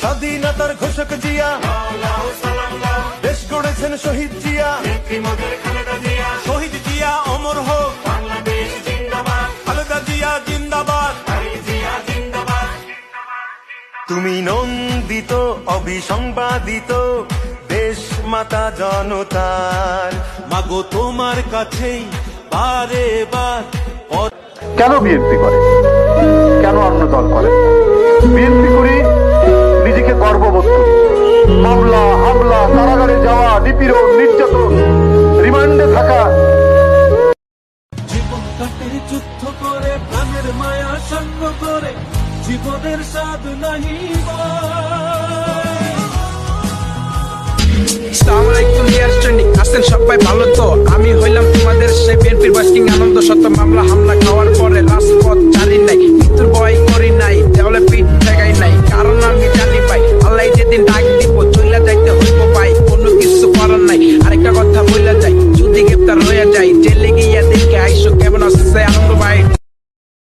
স্বাধীনতার ঘোষক জিয়া, দেশ গড়েছেন শহীদ জিয়া, শহীদ জিয়া অমর হোক, খালেদা জিয়া জিন্দাবাদ। তুমি নন্দিত অবিসংবাদিত দেশ মাতা জনতার, মাগো তোমার কাছেই বারে বার। কেন বিএনপি করে, কেন অন্য দল করে? বিএনপি করি নিজেকে গর্ববোধ করি। মামলা হামলা, কারাগারে যাওয়া, নিপীড়ন নির্যাতন, রিমান্ডে থাকা, জীবন কাটে যুদ্ধ করে, প্রাণের মায়া সঙ্গ করে, জীবনের স্বাদ নাহি আসেন সবাই ভালো তো, আমি হইলাম তোমাদের সেই বিএনপির বাস্কিং আনন্দ। শত মামলা হামলা খাওয়ার পরে রাজপথ জানি নাই, মৃত্যুর ভয় করি নাই, দেওয়ালে পিঠ ঠেকাই নাই, কারণ আমি জানি পাই আল্লাহ যেদিন ডাক দিব চইলা যাইতে হইব পাই, কোনো কিছু করার নাই। আরেকটা কথা বইলা যাই, যদি গ্রেপ্তার হইয়া যাই, জেলে গিয়া দেখে আইসো কেমন আছে আনন্দ ভাই।